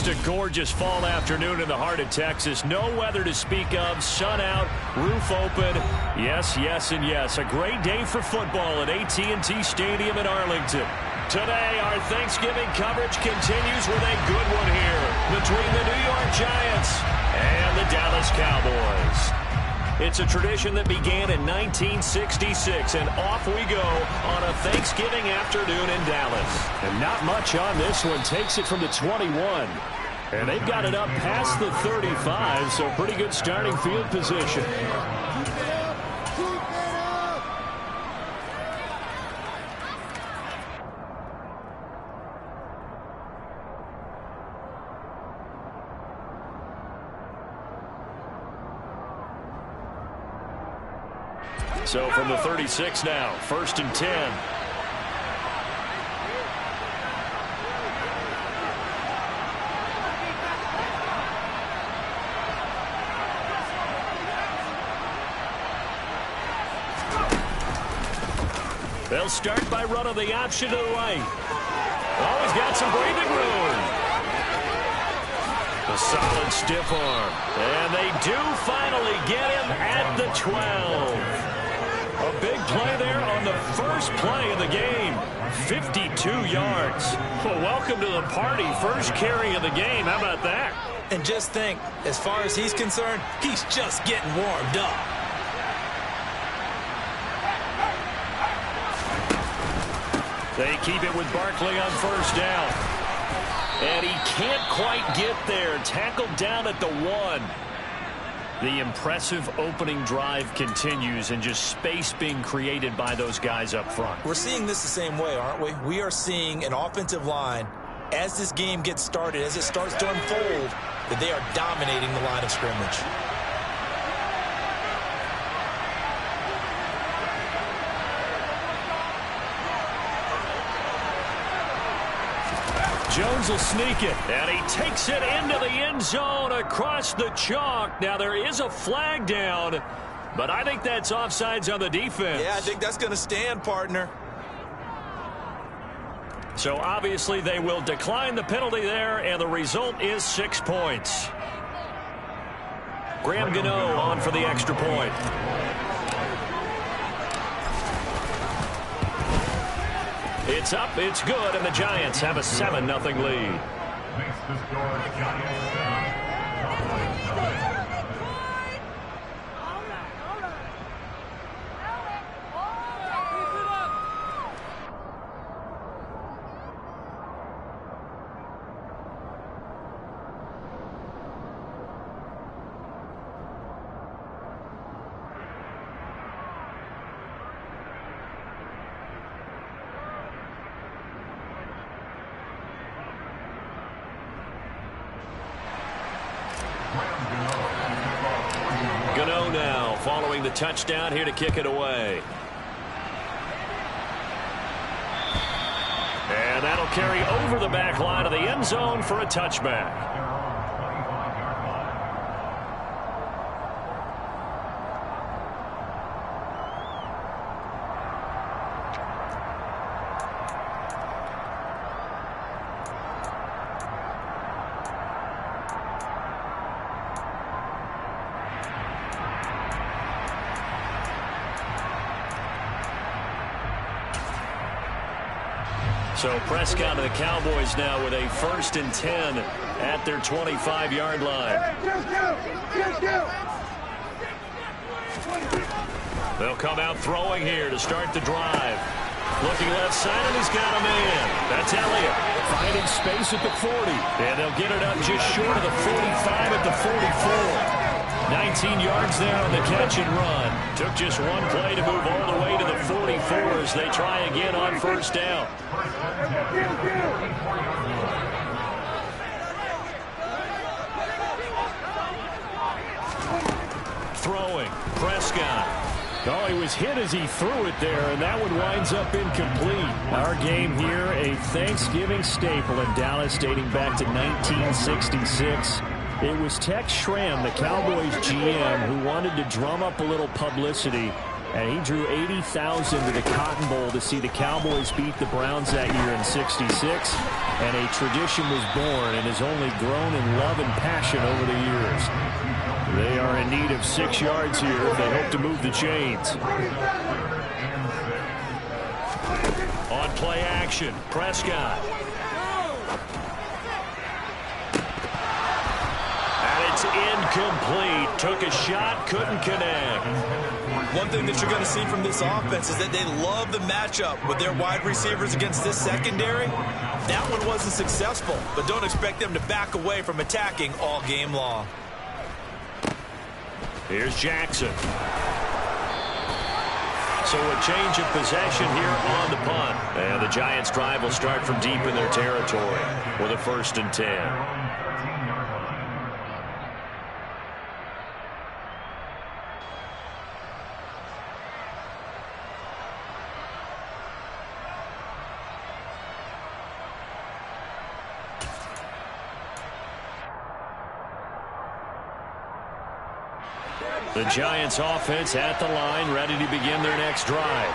a gorgeous fall afternoon in the heart of Texas. No weather to speak of. Sun out, roof open. Yes, yes, and yes. A great day for football at AT&T Stadium in Arlington. Today, our Thanksgiving coverage continues with a good one here between the New York Giants and the Dallas Cowboys. It's a tradition that began in 1966, and off we go on a Thanksgiving afternoon in Dallas. And not much on this one. Takes it from the 21. And they've got it up past the 35, so pretty good starting field position. So from the 36 now, 1st and 10. They'll start by running the option to the right. Oh, he's got some breathing room. A solid stiff arm. And they do finally get him at the 12. A big play there on the first play of the game. 52 yards. Well, welcome to the party. First carry of the game. How about that? And just think, as far as he's concerned, he's just getting warmed up. They keep it with Barkley on first down. And he can't quite get there. Tackled down at the 1. The impressive opening drive continues, and just space being created by those guys up front. We're seeing this the same way, aren't we? We are seeing an offensive line, as this game gets started, as it starts to unfold, that they are dominating the line of scrimmage. Jones will sneak it, and he takes it into the end zone across the chalk. Now, there is a flag down, but I think that's offsides on the defense. Yeah, I think that's going to stand, partner. So, obviously, they will decline the penalty there, and the result is 6 points. Graham Gano on for the extra point. It's up, it's good, and the Giants have a 7-0 lead. Makes the score Giants 7. Gano now following the touchdown here to kick it away. And that'll carry over the back line of the end zone for a touchback. So Prescott and the Cowboys now with a 1st and 10 at their 25-yard line. They'll come out throwing here to start the drive. Looking left side, and he's got a man. That's Elliott. Finding space at the 40. And they'll get it up just short of the 45 at the 44. 19 yards there on the catch and run. Took just one play to move all the way to the 44 as they try again on first down. Throwing, Prescott. Oh, he was hit as he threw it there, and that one winds up incomplete. Our game here, a Thanksgiving staple in Dallas dating back to 1966. It was Tex Schramm, the Cowboys GM, who wanted to drum up a little publicity And he drew 80,000 to the Cotton Bowl to see the Cowboys beat the Browns that year in '66. And a tradition was born and has only grown in love and passion over the years. They are in need of 6 yards here if they hope to move the chains. On play action, Prescott. And it's incomplete. Took a shot, couldn't connect. One thing that you're going to see from this offense is that they love the matchup with their wide receivers against this secondary. That one wasn't successful, but don't expect them to back away from attacking all game long. Here's Jackson. So a change of possession here on the punt. And the Giants' drive will start from deep in their territory with a 1st and 10. The Giants offense at the line, ready to begin their next drive.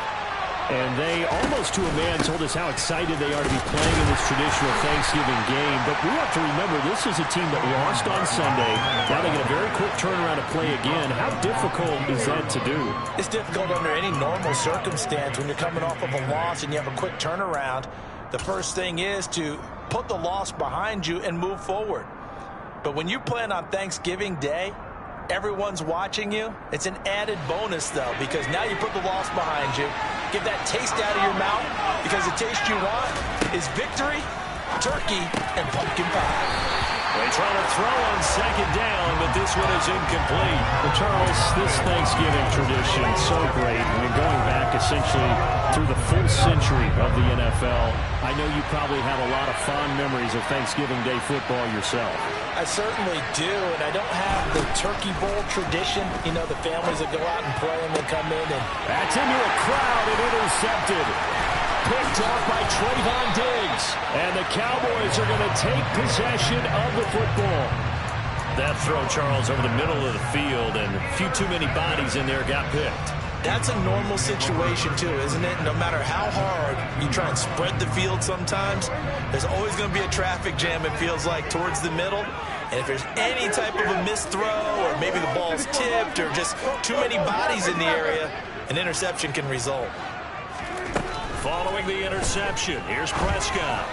And they, almost to a man, told us how excited they are to be playing in this traditional Thanksgiving game. But we have to remember, this is a team that lost on Sunday. Now they get a very quick turnaround to play again. How difficult is that to do? It's difficult under any normal circumstance when you're coming off of a loss and you have a quick turnaround. The first thing is to put the loss behind you and move forward. But when you play on Thanksgiving Day, everyone's watching you. It's an added bonus, though, because now you put the loss behind you. Get that taste out of your mouth, because the taste you want is victory, turkey, and pumpkin pie. They try to throw on 2nd down, but this one is incomplete. Well, Charles, this Thanksgiving tradition, so great. I mean, going back essentially through the full century of the NFL, I know you probably have a lot of fond memories of Thanksgiving Day football yourself. I certainly do, and I don't have the Turkey Bowl tradition. You know, the families that go out and play and they come in and... That's into a crowd and intercepted. Picked off by Trayvon Diggs. And the Cowboys are going to take possession of the football. That throw, Charles, over the middle of the field, and a few too many bodies in there got picked. That's a normal situation, too, isn't it? No matter how hard you try and spread the field sometimes, there's always going to be a traffic jam, it feels like, towards the middle. And if there's any type of a missed throw, or maybe the ball's tipped, or just too many bodies in the area, an interception can result. Following the interception, here's Prescott.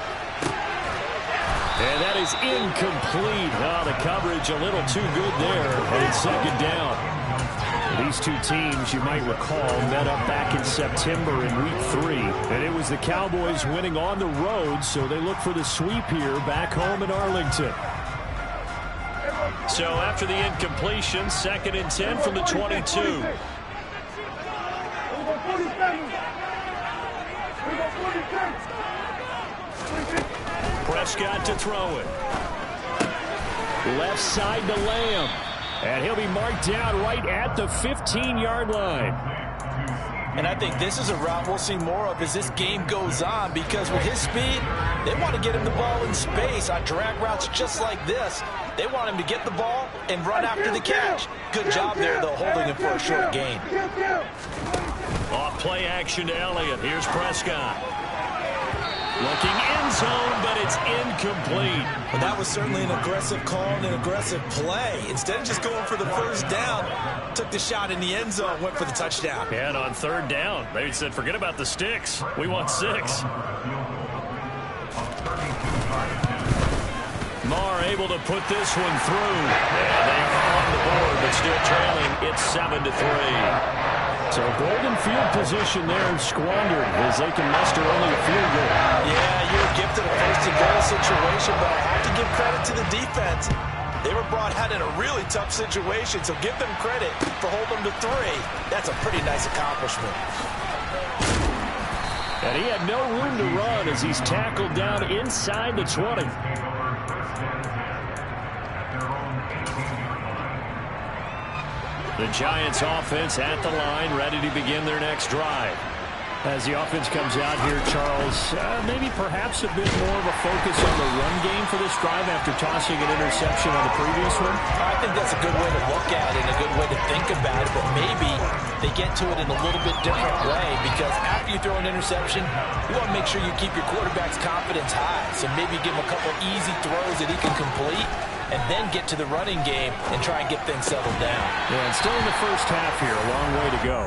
And that is incomplete. Oh, the coverage a little too good there. And it's 2nd down. These two teams, you might recall, met up back in September in Week 3. And it was the Cowboys winning on the road, so they look for the sweep here back home in Arlington. So after the incompletion, 2nd and 10 from the 22. Prescott to throw it. Left side to Lamb. And he'll be marked down right at the 15-yard line. And I think this is a route we'll see more of as this game goes on, because with his speed, they want to get him the ball in space on drag routes just like this. They want him to get the ball and run after the catch. Good job there, though, holding him for a short gain. Off play action to Elliott. Here's Prescott. Looking end zone, but it's incomplete. Well, that was certainly an aggressive call and an aggressive play. Instead of just going for the 1st down, took the shot in the end zone, went for the touchdown. And on 3rd down, they said, forget about the sticks. We want 6. Marr able to put this one through. And they are on the board, but still trailing. It's 7-3. So golden field position there and squandered as they can muster only a field goal. Yeah, you were gifted a 1st and goal situation, but I have to give credit to the defense. They were brought out in a really tough situation, so give them credit for holding them to 3. That's a pretty nice accomplishment. And he had no room to run as he's tackled down inside the 20. The Giants offense at the line, ready to begin their next drive. As the offense comes out here, Charles, maybe perhaps a bit more of a focus on the run game for this drive after tossing an interception on the previous one? I think that's a good way to look at it, a good way to think about it, but maybe they get to it in a little bit different way, because after you throw an interception, you want to make sure you keep your quarterback's confidence high. So maybe give him a couple easy throws that he can complete, and then get to the running game and try and get things settled down. Yeah, and still in the first half here, a long way to go.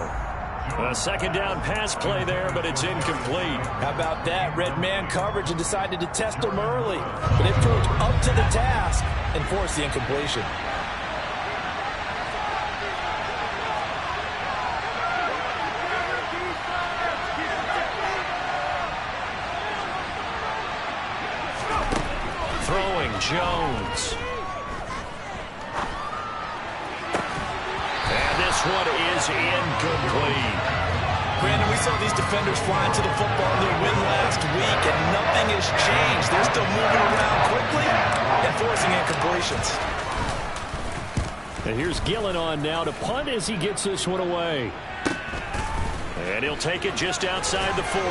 A second down pass play there, but it's incomplete. How about that? Red man coverage and decided to test him early. But it proved up to the task and forced the incompletion. Throwing Jones. And this one is incomplete. Brandon, we saw these defenders flying to the football in their win last week, and nothing has changed. They're still moving around quickly and forcing incompletions. And here's Gillen on now to punt as he gets this one away. And he'll take it just outside the 40.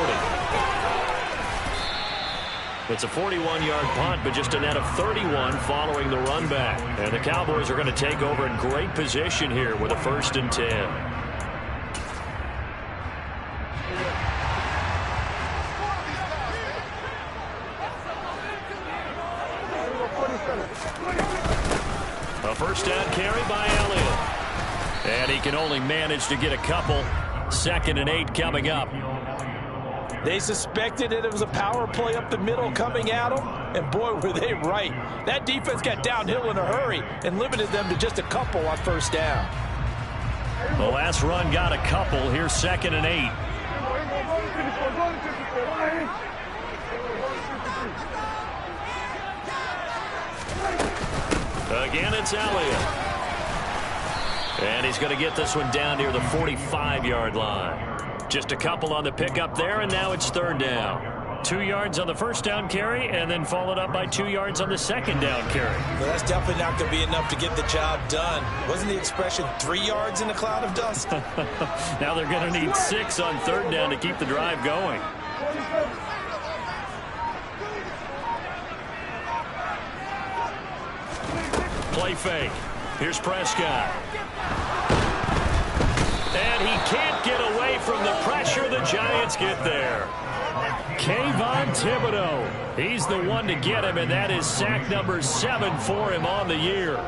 It's a 41-yard punt, but just a net of 31 following the run back. And the Cowboys are going to take over in great position here with a 1st and 10. A first down carry by Elliott. And he can only manage to get a couple. 2nd and 8 coming up. They suspected it was a power play up the middle coming at them, and boy, were they right. That defense got downhill in a hurry and limited them to just a couple on 1st down. The last run got a couple. Here's 2nd and 8. Again, it's Elliott. And he's going to get this one down near the 45-yard line. Just a couple on the pickup there, and now it's 3rd down. 2 yards on the 1st down carry, and then followed up by 2 yards on the 2nd down carry. Well, that's definitely not going to be enough to get the job done. Wasn't the expression 3 yards in a cloud of dust? Now they're going to need 6 on 3rd down to keep the drive going. Play fake. Here's Prescott. And he can't get away from the pressure. The Giants get there. Kayvon Thibodeau. He's the one to get him, and that is sack number 7 for him on the year.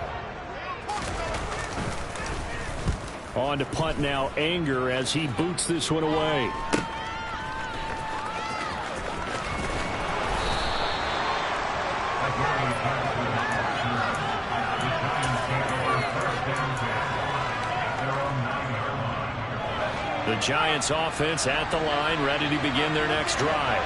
On to punt now, Anger, as he boots this one away. The Giants offense at the line, ready to begin their next drive.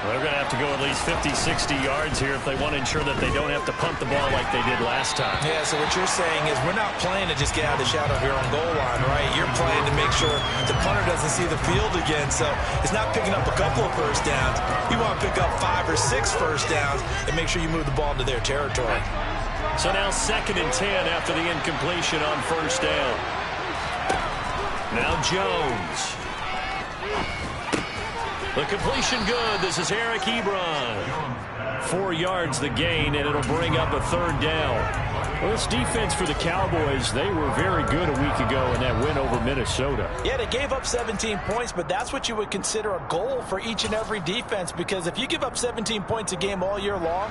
They're going to have to go at least 50, 60 yards here if they want to ensure that they don't have to punt the ball like they did last time. Yeah, so what you're saying is we're not playing to just get out of the shadow of your own goal line, right? You're playing to make sure the punter doesn't see the field again. So it's not picking up a couple of 1st downs. You want to pick up 5 or 6 1st downs and make sure you move the ball into their territory. So now 2nd and 10 after the incompletion on 1st down. Now Jones. The completion good. This is Eric Ebron. 4 yards the gain, and it'll bring up a 3rd down. Well, this defense for the Cowboys, they were very good a week ago in that win over Minnesota. Yeah, they gave up 17 points, but that's what you would consider a goal for each and every defense, because if you give up 17 points a game all year long,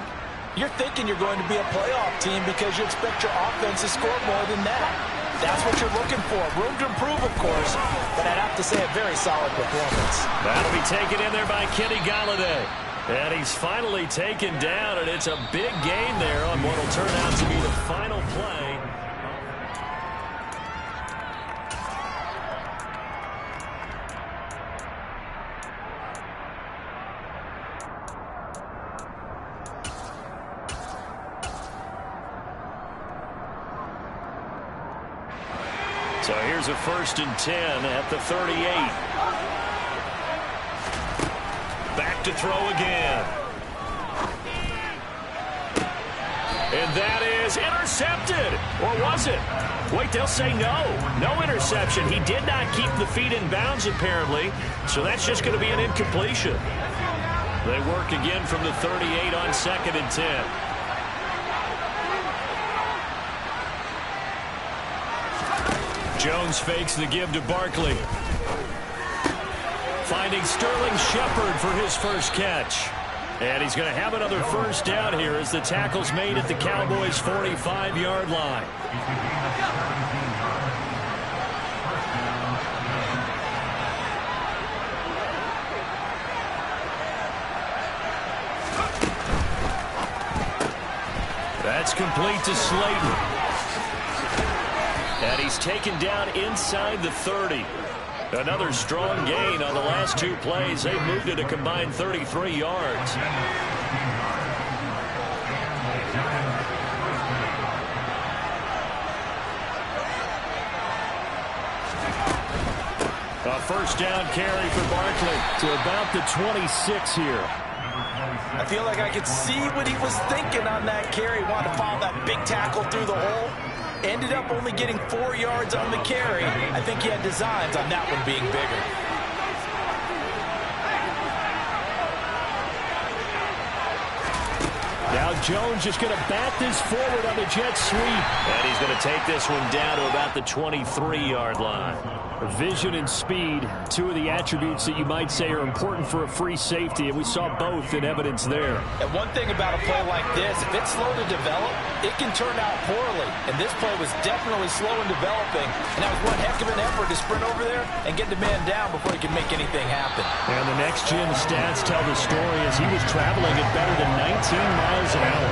you're thinking you're going to be a playoff team because you expect your offense to score more than that. That's what you're looking for. Room to improve, of course, but I'd have to say a very solid performance. That'll be taken in there by Kenny Golladay. And he's finally taken down, and it's a big gain there on what will turn out to be the final play. So here's a 1st and 10 at the 38. Back to throw again. And that is intercepted. Or was it? Wait, they'll say no. No interception. He did not keep the feet in bounds, apparently. So that's just going to be an incompletion. They work again from the 38 on 2nd and 10. Jones fakes the give to Barkley. Finding Sterling Shepard for his first catch. And he's going to have another first down here as the tackle's made at the Cowboys' 45-yard line. That's complete to Slayton. And he's taken down inside the 30. Another strong gain on the last two plays. They've moved it a combined 33 yards. A first down carry for Barkley to about the 26 here. I feel like I could see what he was thinking on that carry. Wanted to follow that big tackle through the hole. Ended up only getting 4 yards on the carry. I think he had designs on that one being bigger. Now Jones just going to bat this forward on the jet sweep. And he's going to take this one down to about the 23-yard line. Vision and speed, two of the attributes that you might say are important for a free safety, and we saw both in evidence there. And one thing about a play like this, if it's slow to develop, it can turn out poorly. And this play was definitely slow in developing, and that was one heck of an effort to sprint over there and get the man down before he could make anything happen. And the next gen stats tell the story as he was traveling at better than 19 miles an hour.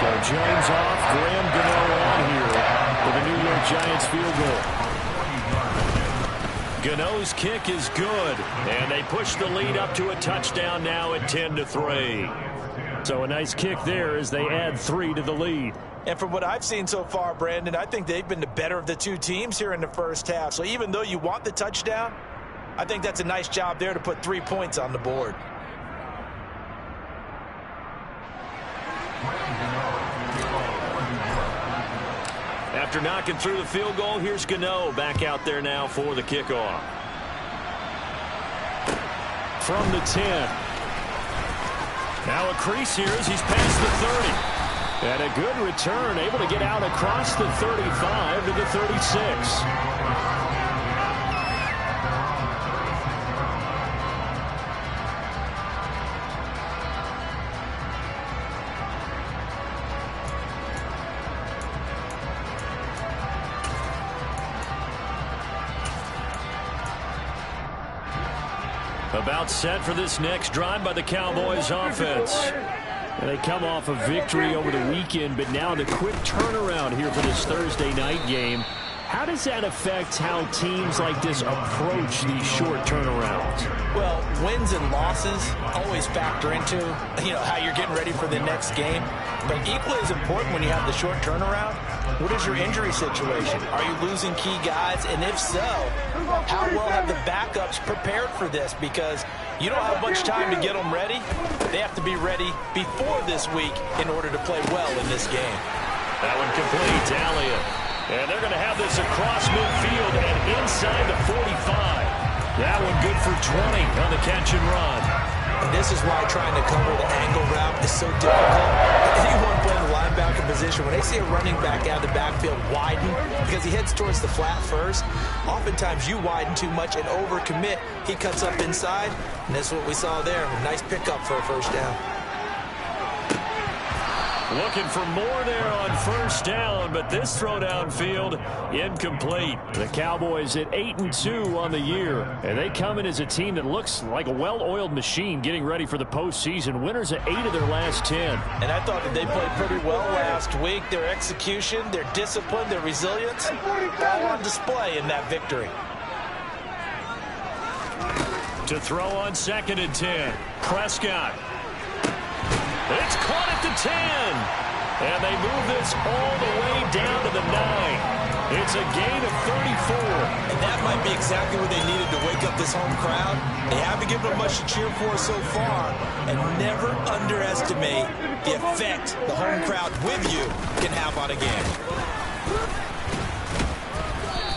So Jones off, Graham Gano on here for the New York Giants field goal. Gano's kick is good, and they push the lead up to a touchdown now at 10-3. So a nice kick there as they add 3 to the lead. And from what I've seen so far, Brandon, I think they've been the better of the two teams here in the first half. So even though you want the touchdown, I think that's a nice job there to put 3 points on the board. After knocking through the field goal, here's Gano back out there now for the kickoff. From the 10. Now a crease here as he's past the 30. And a good return, able to get out across the 35 to the 36. About set for this next drive by the Cowboys offense. And they come off a victory over the weekend, but now the quick turnaround here for this Thursday night game. How does that affect how teams like this approach these short turnarounds? Well, wins and losses always factor into, how you're getting ready for the next game. But equally as important when you have the short turnaround, what is your injury situation? Are you losing key guys? And if so, how well have the backups prepared for this? Because you don't have much time to get them ready. They have to be ready before this week in order to play well in this game. That one complete, Elliott. And they're going to have this across midfield and inside the 45. That one good for 20 on the catch and run. And this is why trying to cover the angle route is so difficult. Anyone playing the linebacker position, when they see a running back out of the backfield widen because he heads towards the flat first, oftentimes you widen too much and overcommit. He cuts up inside, and that's what we saw there. A nice pickup for a first down. Looking for more there on first down, but this throw downfield incomplete. The Cowboys at 8-2 on the year, and they come in as a team that looks like a well-oiled machine getting ready for the postseason. Winners at 8 of their last 10. And I thought that they played pretty well last week. Their execution, their discipline, their resilience, all on display in that victory. To throw on 2nd and 10, Prescott. It's caught at the 10. And they move this all the way down to the 9. It's a gain of 34. And that might be exactly what they needed to wake up this home crowd. They haven't given them much to cheer for so far. And never underestimate the effect the home crowd with you can have on a game.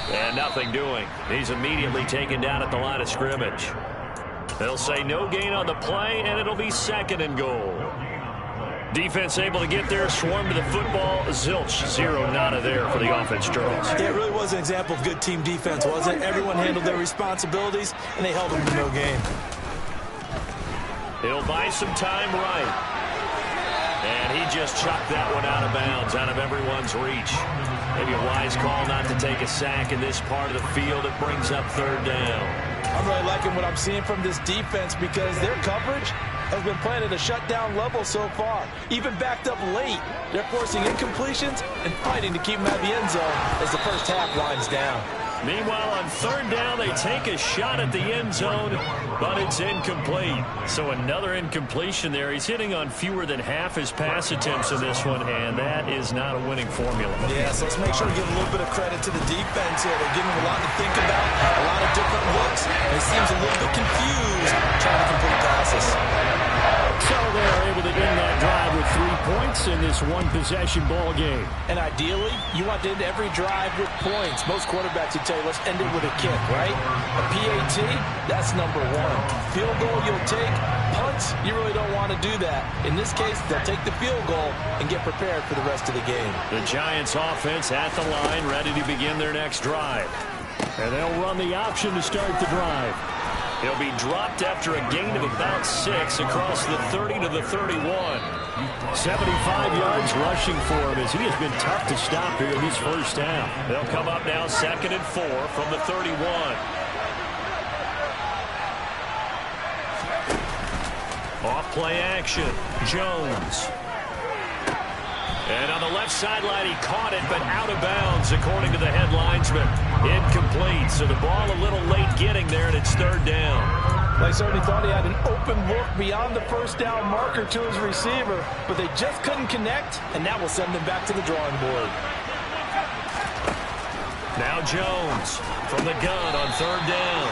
And nothing doing. He's immediately taken down at the line of scrimmage. They'll say no gain on the play, and it'll be 2nd and goal. Defense able to get there, swarm to the football. Zilch, zero, nada there for the offense, Charles. Yeah, it really was an example of good team defense, wasn't it? Everyone handled their responsibilities, and they held them to no gain. He'll buy some time right. And he just chucked that one out of bounds, out of everyone's reach. Maybe a wise call not to take a sack in this part of the field. It brings up third down. I'm really liking what I'm seeing from this defense because their coverage has been playing at a shutdown level so far. Even backed up late, they're forcing incompletions and fighting to keep them out of the end zone as the first half winds down. Meanwhile, on third down, they take a shot at the end zone, but it's incomplete. So another incompletion there. He's hitting on fewer than half his pass attempts in this one, and that is not a winning formula. Yeah, so let's make sure we give a little bit of credit to the defense here. They're giving him a lot to think about, a lot of different looks. He seems a little bit confused trying to complete passes. So they are able to end that drive with 3 points in this one-possession ball game. And ideally, you want to end every drive with points. Most quarterbacks would tell you, let's end it with a kick, right? A PAT, that's number one. Field goal you'll take. Punts, you really don't want to do that. In this case, they'll take the field goal and get prepared for the rest of the game. The Giants offense at the line, ready to begin their next drive. And they'll run the option to start the drive. He'll be dropped after a gain of about 6 across the 30 to the 31. 75 yards rushing for him as he has been tough to stop here in this first half. They'll come up now 2nd and 4 from the 31. Off play action. Jones. And on the left sideline, he caught it, but out of bounds, according to the head linesman. Incomplete, so the ball a little late getting there, and it's third down. They certainly thought he had an open look beyond the first down marker to his receiver, but they just couldn't connect, and that will send them back to the drawing board. Now Jones from the gun on third down.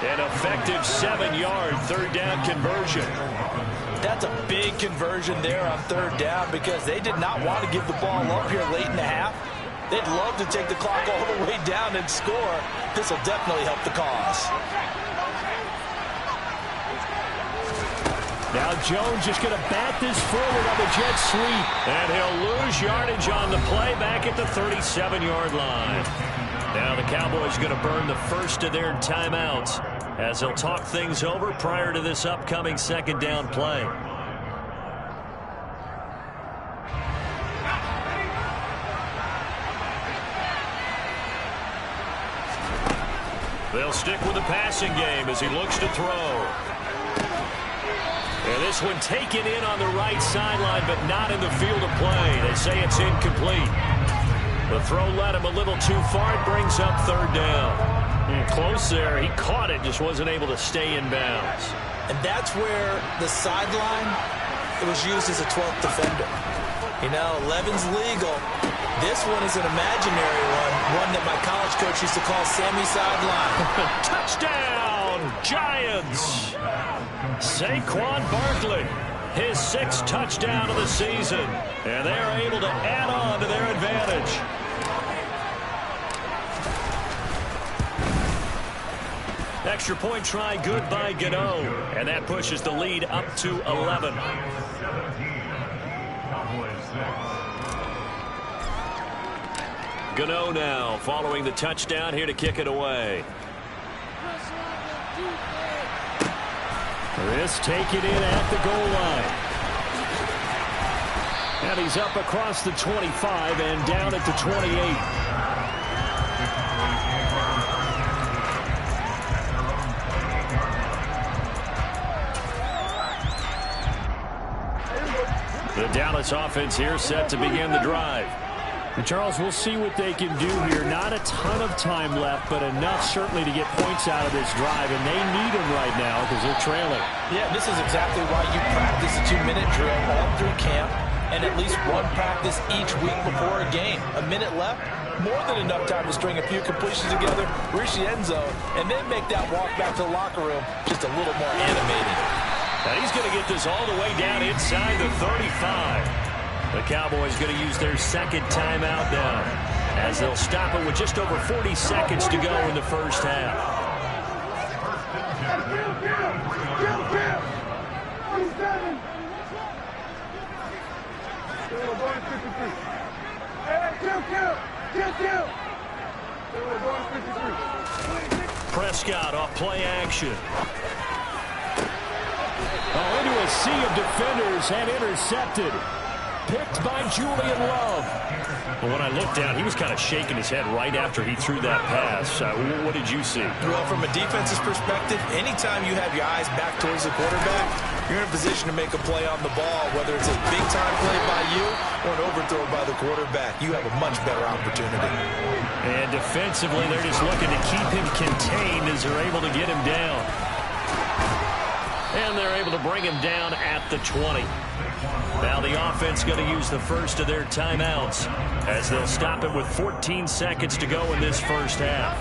An effective 7-yard third down conversion. That's a big conversion there on third down because they did not want to give the ball up here late in the half. They'd love to take the clock all the way down and score. This will definitely help the cause. Now Jones just going to bat this forward on the jet sweep. And he'll lose yardage on the play back at the 37-yard line. Now the Cowboys going to burn the first of their timeouts as they'll talk things over prior to this upcoming second down play. They'll stick with the passing game as he looks to throw. And this one taken in on the right sideline, but not in the field of play. They say it's incomplete. The throw led him a little too far. It brings up third down. Close there. He caught it, just wasn't able to stay in bounds. And that's where the sideline, it was used as a 12th defender. You know, 11's legal. This one is an imaginary one that my college coach used to call Sammy Sideline. Touchdown, Giants! Saquon Barkley, his 6th touchdown of the season. And they're able to add on to their advantage. Extra point try good by Gano. And that pushes the lead up to 11. Gano now following the touchdown here to kick it away. This taken in at the goal line. And he's up across the 25 and down at the 28. The Dallas offense here set to begin the drive. And Charles, we'll see what they can do here. Not a ton of time left, but enough certainly to get points out of this drive, and they need them right now because they're trailing. Yeah, this is exactly why you practice a 2-minute drill all through camp and at least one practice each week before a game. A minute left, more than enough time to string a few completions together, reach the end zone, and then make that walk back to the locker room just a little more animated. And he's going to get this all the way down inside the 35. The Cowboys going to use their 2nd timeout now as they'll stop it with just over 40 seconds to go in the first half. Prescott off play action. Oh, into a sea of defenders and intercepted. Picked by Julian Love. But when I looked down, he was kind of shaking his head right after he threw that pass. What did you see? Well, from a defense's perspective, anytime you have your eyes back towards the quarterback, you're in a position to make a play on the ball, whether it's a big-time play by you or an overthrow by the quarterback. You have a much better opportunity. And defensively, they're just looking to keep him contained as they're able to get him down. And they're able to bring him down at the 20. Now the offense going to use the first of their timeouts as they'll stop it with 14 seconds to go in this first half.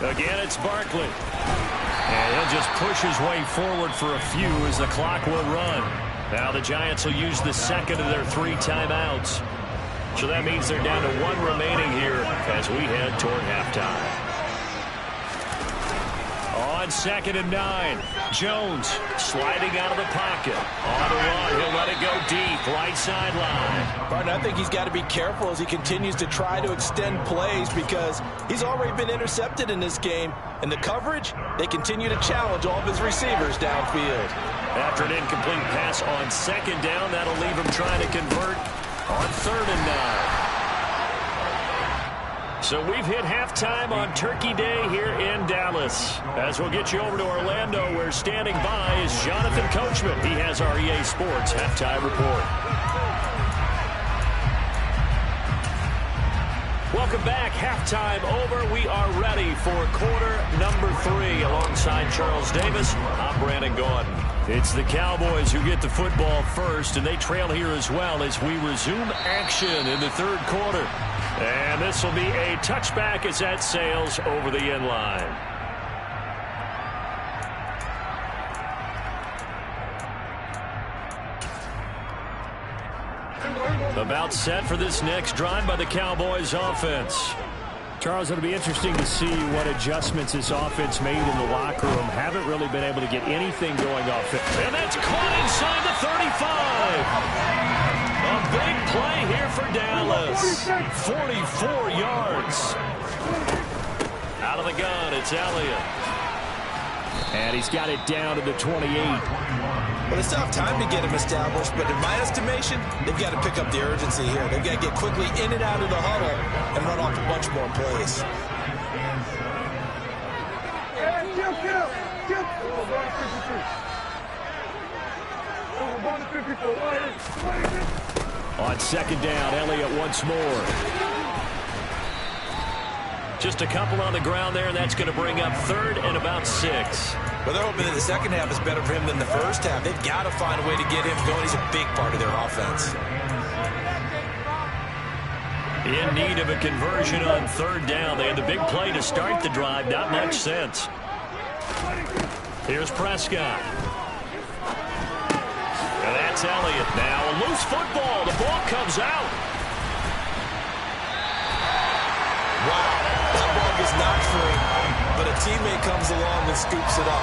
Again, it's Barkley. And he'll just push his way forward for a few as the clock will run. Now the Giants will use the second of their 3 timeouts. So that means they're down to 1 remaining here as we head toward halftime. On 2nd and 9, Jones sliding out of the pocket. On the run, he'll let it go deep, right sideline. Martin, I think he's got to be careful as he continues to try to extend plays because he's already been intercepted in this game. And the coverage, they continue to challenge all of his receivers downfield. After an incomplete pass on 2nd down, that'll leave him trying to convert on 3rd and 9. So we've hit halftime on Turkey Day here in Dallas. As we'll get you over to Orlando, where standing by is Jonathan Coachman. He has our EA Sports halftime report. Welcome back. Halftime over. We are ready for quarter number 3. Alongside Charles Davis, I'm Brandon Gordon. It's the Cowboys who get the football first, and they trail here as well as we resume action in the 3rd quarter. And this will be a touchback as that sails over the end line. About set for this next drive by the Cowboys offense. Charles, it'll be interesting to see what adjustments this offense made in the locker room. Haven't really been able to get anything going off it. And that's caught inside the 35. A big play here for Dallas. 44 yards. Out of the gun, it's Elliott. And he's got it down to the 28. Well, it's tough time to get him established, but in my estimation, they've got to pick up the urgency here. They've got to get quickly in and out of the huddle and run off a bunch more plays. On 2nd down, Elliott once more. Just a couple on the ground there, and that's going to bring up 3rd and about 6. Well, they're hoping that the second half is better for him than the first half. They've got to find a way to get him going. He's a big part of their offense. In need of a conversion on 3rd down. They had the big play to start the drive. Not much sense. Here's Prescott. And that's Elliott. Now a loose football. The ball comes out. Wow. That ball gets knocked free, but a teammate comes along and scoops it up.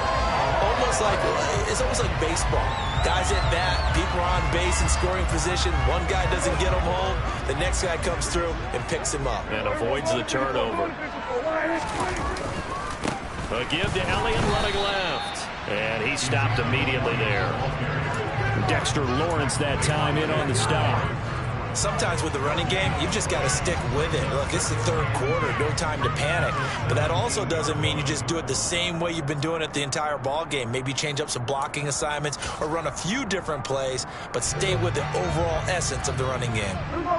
It's almost like baseball. Guys at bat, people are on base in scoring position. One guy doesn't get him home. The next guy comes through and picks him up. And avoids the turnover. A give to Elliott running left. And he stopped immediately there. Dexter Lawrence that time in on the stop. Sometimes with the running game, you've just got to stick with it. Look, it's the 3rd quarter, no time to panic. But that also doesn't mean you just do it the same way you've been doing it the entire ball game. Maybe change up some blocking assignments or run a few different plays, but stay with the overall essence of the running game.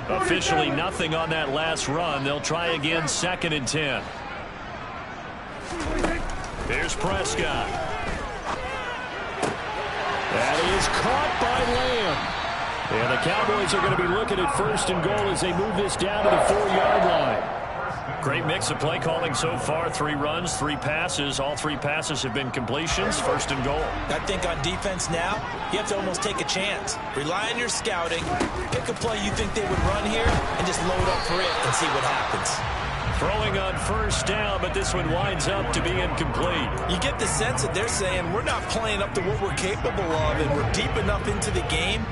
Officially nothing on that last run. They'll try again 2nd and 10. Here's Prescott. That is caught by Lamb. And the Cowboys are going to be looking at 1st and goal as they move this down to the 4-yard line. Great mix of play calling so far. 3 runs, 3 passes. All 3 passes have been completions. 1st and goal. I think on defense now, you have to almost take a chance. Rely on your scouting. Pick a play you think they would run here and just load up for it and see what happens. Throwing on first down, but this one winds up to be incomplete. You get the sense that they're saying we're not playing up to what we're capable of, and we're deep enough into the game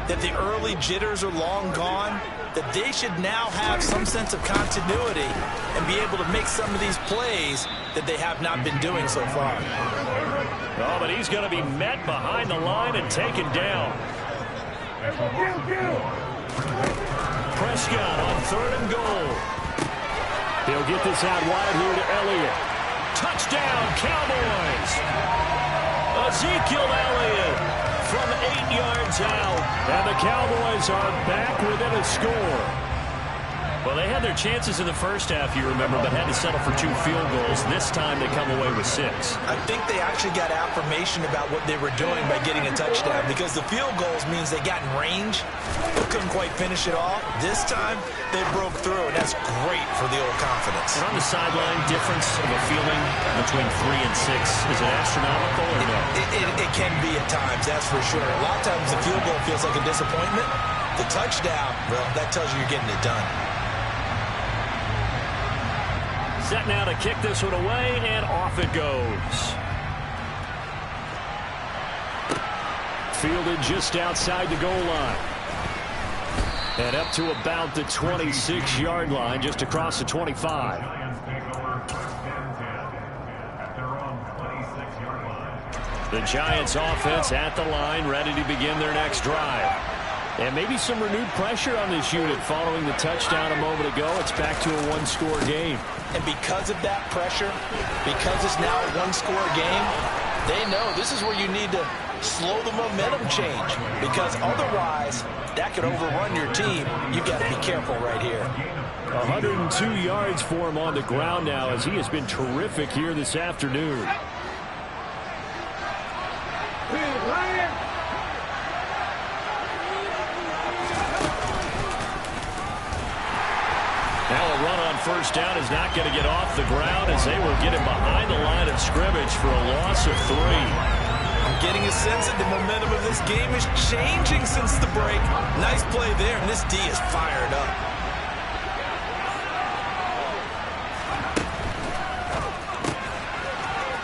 that the early jitters are long gone, that they should now have some sense of continuity and be able to make some of these plays that they have not been doing so far. Oh, but he's going to be met behind the line and taken down. Prescott on 3rd and goal. He'll get this out wide here to Elliott. Touchdown, Cowboys! Ezekiel Elliott from 8 yards out, and the Cowboys are back within a score. Well, they had their chances in the first half, you remember, but had to settle for 2 field goals. This time they come away with 6. I think they actually got affirmation about what they were doing by getting a touchdown, because the field goals means they got in range, but couldn't quite finish it off. This time they broke through, and that's great for the old confidence. And on the sideline, difference of a feeling between 3 and 6, is it astronomical or no? It can be at times, that's for sure. A lot of times the field goal feels like a disappointment. The touchdown, well, that tells you you're getting it done. Set now to kick this one away, and off it goes. Fielded just outside the goal line. And up to about the 26-yard line, just across the 25. The Giants offense at the line, ready to begin their next drive. And maybe some renewed pressure on this unit following the touchdown a moment ago. It's back to a 1-score game. And because of that pressure, because it's now a 1-score game, they know this is where you need to slow the momentum change, because otherwise that could overrun your team. You've got to be careful right here. 102 yards for him on the ground now, as he has been terrific here this afternoon. Now a run on first down is not going to get off the ground, as they will get him behind the line of scrimmage for a loss of 3. I'm getting a sense that the momentum of this game is changing since the break. Nice play there, and this D is fired up.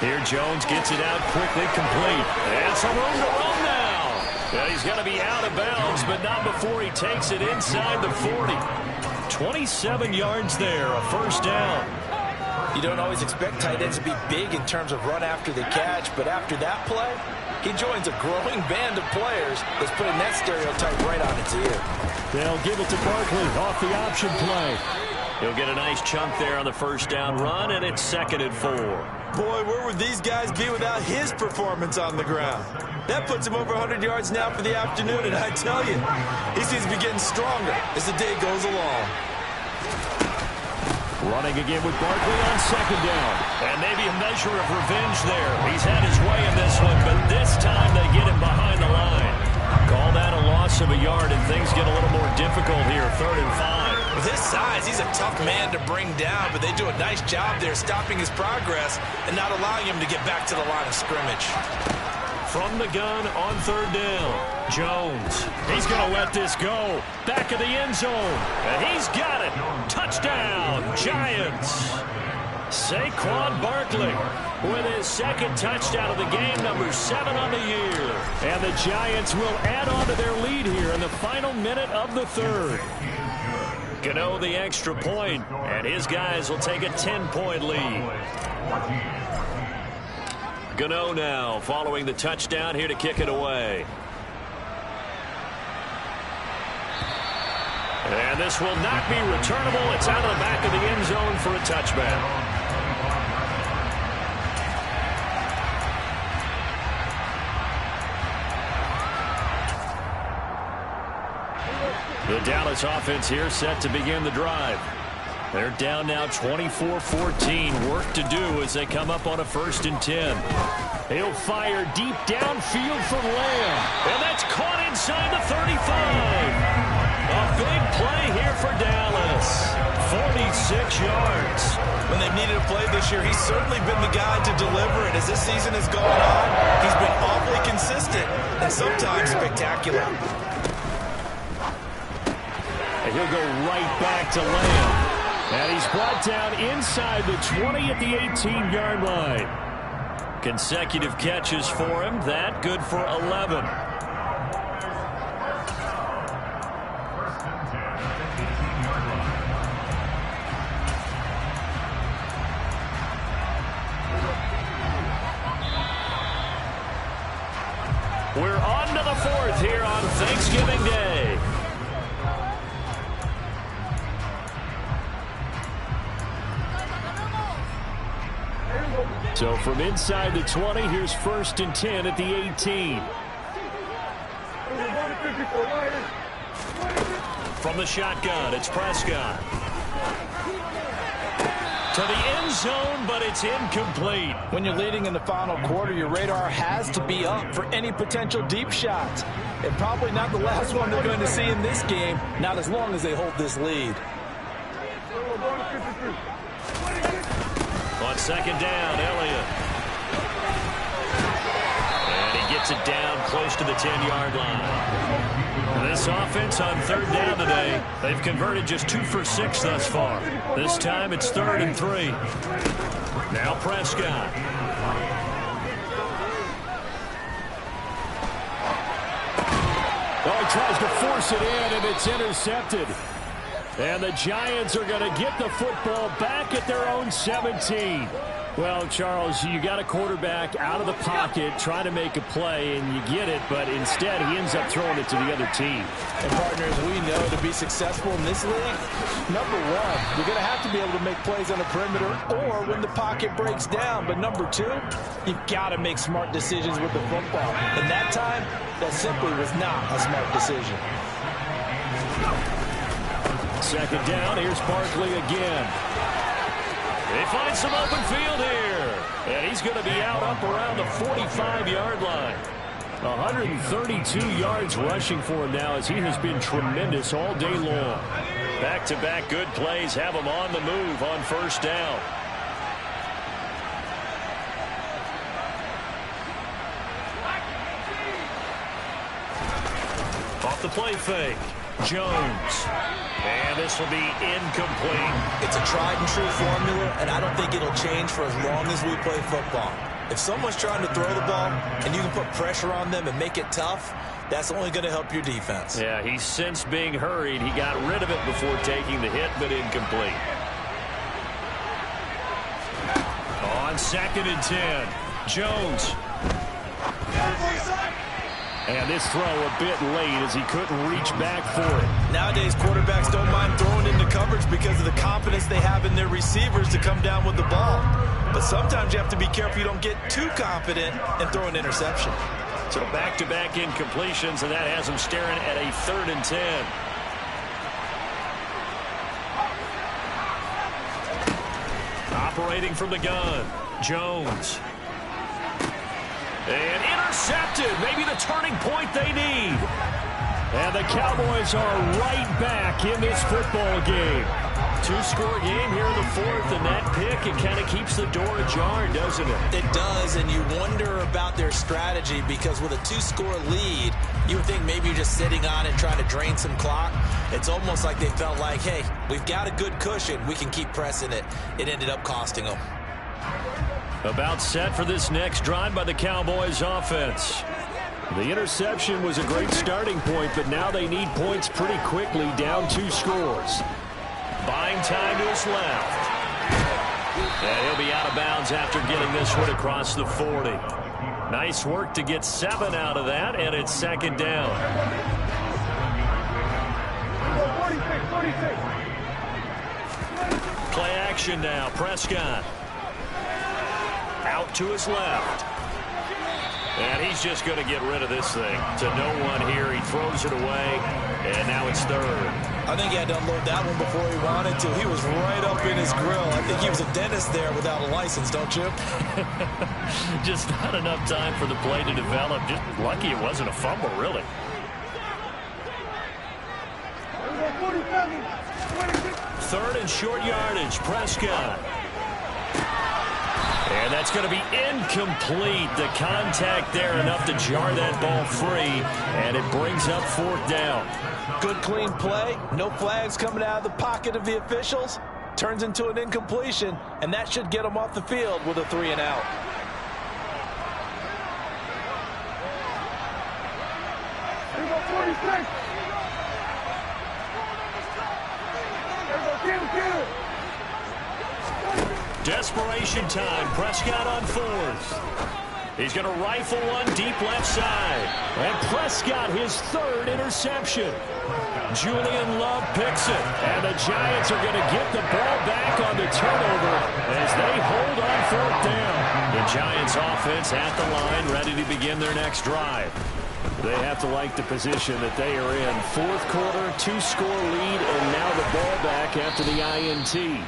Here Jones gets it out quickly, complete. And some room to run now. And he's going to be out of bounds, but not before he takes it inside the 40. 27 yards there, a first down. You don't always expect tight ends to be big in terms of run after the catch, but after that play, he joins a growing band of players that's putting that stereotype right on its ear. They'll give it to Barkley off the option play. He'll get a nice chunk there on the first down run, and it's 2nd and 4. Boy, where would these guys be without his performance on the ground? That puts him over 100 yards now for the afternoon, and I tell you, he seems to be getting stronger as the day goes along. Running again with Barkley on 2nd down. And maybe a measure of revenge there. He's had his way in this one, but this time they get him behind the line. Call that a loss of a yard, and things get a little more difficult here, 3rd and 5. With his size, he's a tough man to bring down, but they do a nice job there stopping his progress and not allowing him to get back to the line of scrimmage. From the gun on 3rd down, Jones. He's going to let this go. Back of the end zone. And he's got it. Touchdown, Giants. Saquon Barkley with his 2nd touchdown of the game, number 7 on the year. And the Giants will add on to their lead here in the final minute of the 3rd. Gano the extra point, and his guys will take a 10-point lead. Gano now following the touchdown here to kick it away. And this will not be returnable. It's out of the back of the end zone for a touchback. The Dallas offense here set to begin the drive. They're down now 24-14. Work to do as they come up on a 1st and 10. He'll fire deep downfield for Lamb. And that's caught inside the 35. A big play here for Dallas. 46 yards. When they've needed a play this year, he's certainly been the guy to deliver it. As this season has gone on, he's been awfully consistent and sometimes spectacular. And he'll go right back to Lamb. And he's brought down inside the 20 at the 18-yard line. Consecutive catches for him. That good for 11. We're on to the fourth here on Thanksgiving Day. So from inside the 20, here's 1st and 10 at the 18. From the shotgun, it's Prescott. To the end zone, but it's incomplete. When you're leading in the final quarter, your radar has to be up for any potential deep shots. And probably not the last one they're going to see in this game, not as long as they hold this lead. On 2nd down, Elliott. And he gets it down close to the 10-yard line. This offense on 3rd down today, they've converted just 2 for 6 thus far. This time it's 3rd and 3. Now Prescott. Oh, he tries to force it in, and it's intercepted. And the Giants are going to get the football back at their own 17. Well, Charles, you got a quarterback out of the pocket trying to make a play, and you get it, but instead he ends up throwing it to the other team. And, partners, we know to be successful in this league, number one, you're going to have to be able to make plays on the perimeter or when the pocket breaks down. But number two, you've got to make smart decisions with the football. And that time, that simply was not a smart decision. 2nd down, here's Barkley again. They find some open field here. And he's going to be out up around the 45-yard line. 132 yards rushing for him now as he has been tremendous all day long. Back-to-back good plays have him on the move on 1st down. Off the play fake. Jones. And this will be incomplete. It's a tried-and-true formula, and I don't think it'll change for as long as we play football. If someone's trying to throw the ball and you can put pressure on them and make it tough, that's only going to help your defense. Yeah, he's since being hurried. He got rid of it before taking the hit, but incomplete. On 2nd and 10, Jones. And this throw a bit late as he couldn't reach back for it. Nowadays, quarterbacks don't mind throwing into coverage because of the confidence they have in their receivers to come down with the ball. But sometimes you have to be careful you don't get too confident and throw an interception. So back-to-back incompletions, and that has him staring at a 3rd and 10. Operating from the gun, Jones. And intercepted. Maybe the turning point they need. And the Cowboys are right back in this football game. 2-score game here in the 4th, and that pick, it kind of keeps the door ajar, doesn't it? It does, and you wonder about their strategy because with a 2-score lead, you would think maybe you're just sitting on it trying to drain some clock. It's almost like they felt like, hey, we've got a good cushion. We can keep pressing it. It ended up costing them. About set for this next drive by the Cowboys offense. The interception was a great starting point, but now they need points pretty quickly, down 2 scores. Buying time to his left. And he'll be out of bounds after getting this one across the 40. Nice work to get 7 out of that, and it's 2nd down. Play action now, Prescott. Out to his left. And he's just going to get rid of this thing. To no one here. He throws it away. And now it's 3rd. I think he had to unload that one before he wanted to. He was right up in his grill. I think he was a dentist there without a license, don't you? Just not enough time for the play to develop. Just lucky it wasn't a fumble, really. Third and short yardage. Prescott. And that's going to be incomplete. The contact there enough to jar that ball free. And it brings up 4th down. Good clean play. No flags coming out of the pocket of the officials. turns into an incompletion, and that should get him off the field with a 3 and out. Desperation time. Prescott on 4th. He's going to rifle one deep left side. And Prescott, his 3rd interception. Julian Love picks it. And the Giants are going to get the ball back on the turnover as they hold on 4th down. The Giants offense at the line, ready to begin their next drive. They have to like the position that they are in. 4th quarter, 2-score lead, and now the ball back after the INT.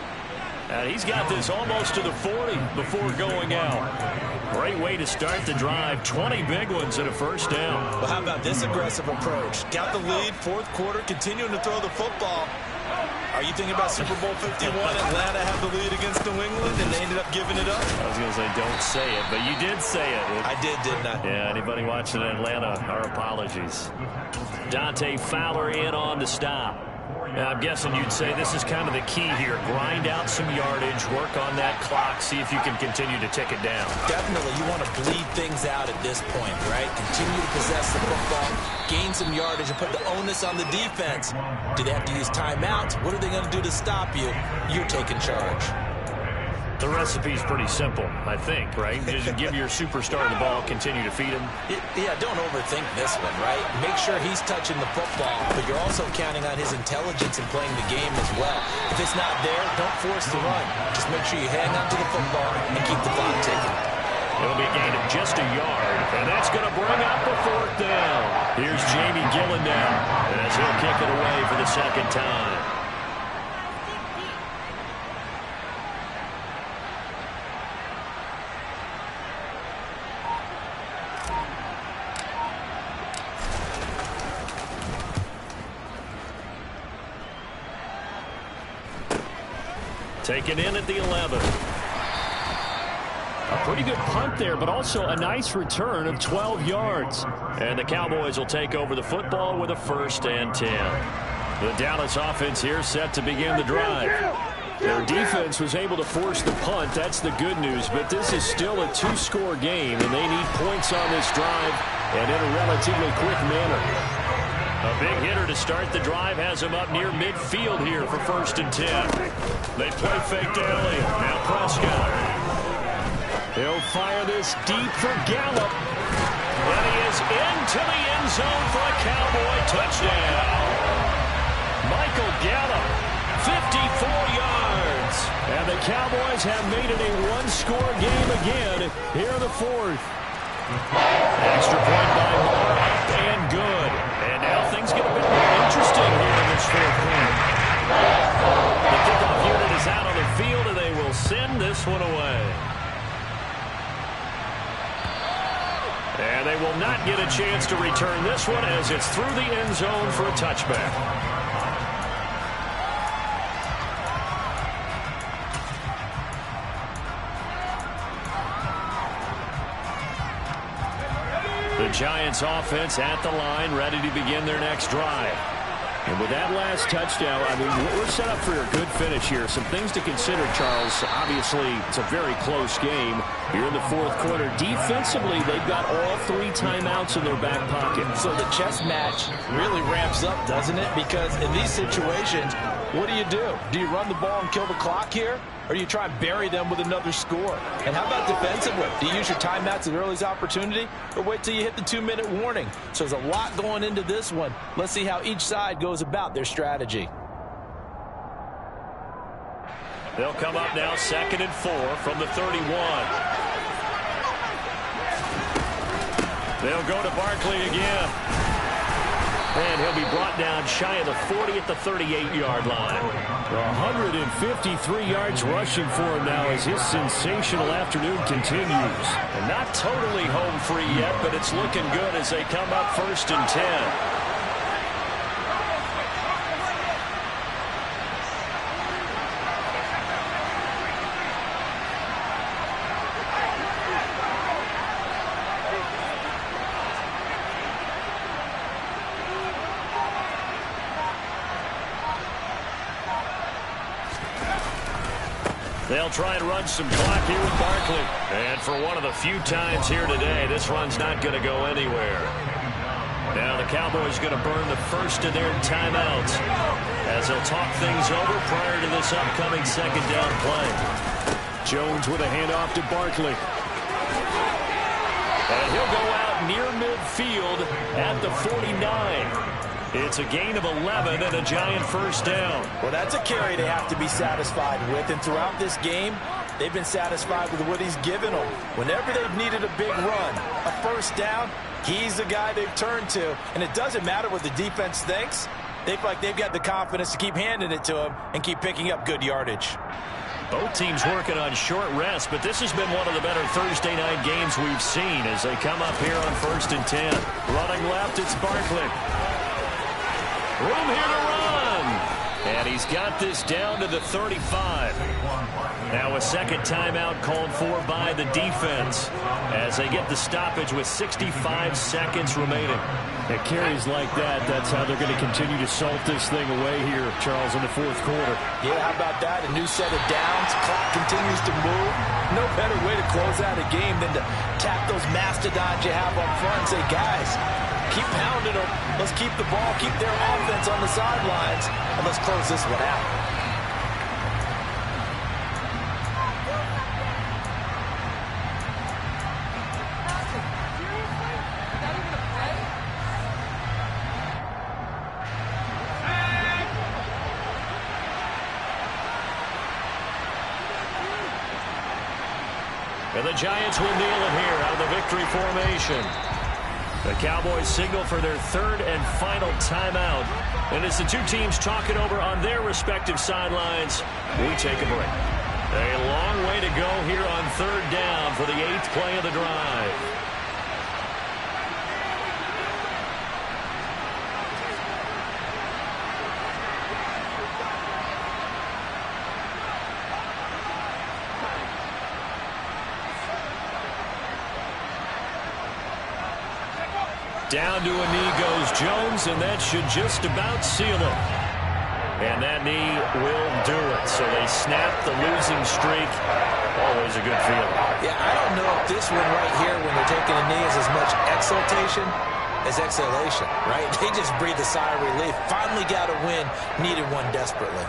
And he's got this almost to the 40 before going out. Great way to start the drive. 20 big ones and a 1st down. Well, how about this aggressive approach? Got the lead, 4th quarter, continuing to throw the football. Are you thinking about Super Bowl 51? Atlanta had the lead against New England, and they ended up giving it up? I was going to say, don't say it, but you did say it. I did, didn't I? Yeah, anybody watching Atlanta, our apologies. Dante Fowler in on the stop. Now, I'm guessing you'd say this is kind of the key here. Grind out some yardage, work on that clock, see if you can continue to tick it down. Definitely. You want to bleed things out at this point, right? Continue to possess the football, gain some yardage, and put the onus on the defense. Do they have to use timeouts? What are they going to do to stop you? You're taking charge. The recipe's pretty simple, I think, right? Just give your superstar the ball, continue to feed him. Yeah, don't overthink this one, right? Make sure he's touching the football, but you're also counting on his intelligence in playing the game as well. If it's not there, don't force the run. Just make sure you hang on to the football and keep the clock ticking. It'll be a gain of just a yard, and that's going to bring up the 4th down. Here's Jamie Gillen now, as he'll kick it away for the 2nd time. Taken in at the 11. A pretty good punt there, but also a nice return of 12 yards. And the Cowboys will take over the football with a 1st and 10. The Dallas offense here set to begin the drive. Their defense was able to force the punt. That's the good news, but this is still a 2-score game, and they need points on this drive and in a relatively quick manner. A big hitter to start the drive has him up near midfield here for 1st and 10. They play fake to Elliott. Now Prescott. He'll fire this deep for Gallup. And he is into the end zone for a Cowboy touchdown. Michael Gallup, 54 yards. And the Cowboys have made it a 1-score game again here in the 4th. Extra point by Moore, up and good. And now things get a bit more interesting here in this 4th quarter. The kickoff unit is out on the field, and they will send this one away. And they will not get a chance to return this one as it's through the end zone for a touchback. The Giants offense at the line, ready to begin their next drive. And with that last touchdown, I mean, we're set up for a good finish here. Some things to consider, Charles. Obviously, it's a very close game here in the 4th quarter. Defensively, they've got all 3 timeouts in their back pocket. So the chess match really ramps up, doesn't it? Because in these situations, what do? Do you run the ball and kill the clock here? Or do you try and bury them with another score? And how about defensively? Do you use your timeouts at earliest opportunity, or wait till you hit the 2-minute warning? So there's a lot going into this one. Let's see how each side goes about their strategy. They'll come up now 2nd and 4 from the 31. They'll go to Barkley again. And he'll be brought down shy of the 40 at the 38-yard line. 153 yards rushing for him now as his sensational afternoon continues. And not totally home free yet, but it's looking good as they come up 1st and 10. They'll try and run some clock here with Barkley. And for one of the few times here today, this run's not going to go anywhere. Now the Cowboys going to burn the first of their timeouts as they'll talk things over prior to this upcoming second down play. Jones with a handoff to Barkley. And he'll go out near midfield at the 49. It's a gain of 11 and a Giant first down. Well, that's a carry they have to be satisfied with. And throughout this game, they've been satisfied with what he's given them. Whenever they've needed a big run, a first down, he's the guy they've turned to. And it doesn't matter what the defense thinks. They feel like they've got the confidence to keep handing it to him and keep picking up good yardage. Both teams working on short rest, but this has been one of the better Thursday night games we've seen as they come up here on 1st and 10. Running left, it's Barkley. Room here to run. And he's got this down to the 35. Now a second timeout called for by the defense as they get the stoppage with 65 seconds remaining. At carries like that, that's how they're going to continue to salt this thing away here, Charles, in the fourth quarter. Yeah, how about that? A new set of downs. Clock continues to move. No better way to close out a game than to tap those mastodons you have up front and say, guys, keep pounding them. Let's keep the ball, keep their offense on the sidelines, and let's close this one out. And the Giants will kneel it here out of the victory formation. The Cowboys signal for their third and final timeout. And as the two teams talk it over on their respective sidelines, we take a break. A long way to go here on third down for the 8th play of the drive. Down to a knee goes Jones, and that should just about seal it. And that knee will do it. So they snap the losing streak. Always a good feeling. Yeah, I don't know if this one right here, when they're taking a knee, is as much exultation as exhalation, right? They just breathe a sigh of relief. Finally got a win, needed one desperately.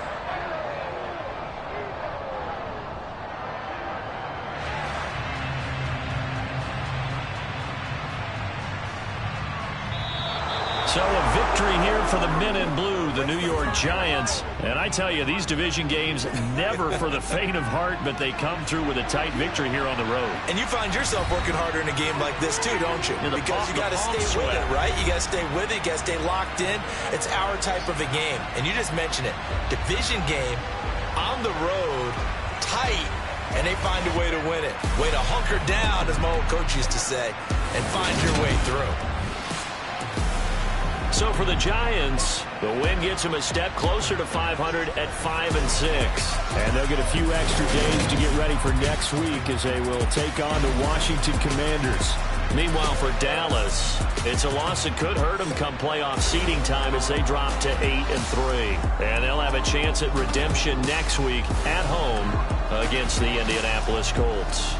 So a victory here for the men in blue, the New York Giants. And I tell you, these division games never for the faint of heart, but they come through with a tight victory here on the road. And you find yourself working harder in a game like this too, don't you? Because you got to stay with it, right? You got to stay with it. You got to stay locked in. It's our type of a game. And you just mentioned it. Division game on the road, tight, and they find a way to win it. Way to hunker down, as my old coach used to say, and find your way through. So for the Giants, the win gets them a step closer to 500 at 5-6. And they'll get a few extra days to get ready for next week as they will take on the Washington Commanders. Meanwhile, for Dallas, it's a loss that could hurt them come playoff seeding time as they drop to 8-3. And they'll have a chance at redemption next week at home against the Indianapolis Colts.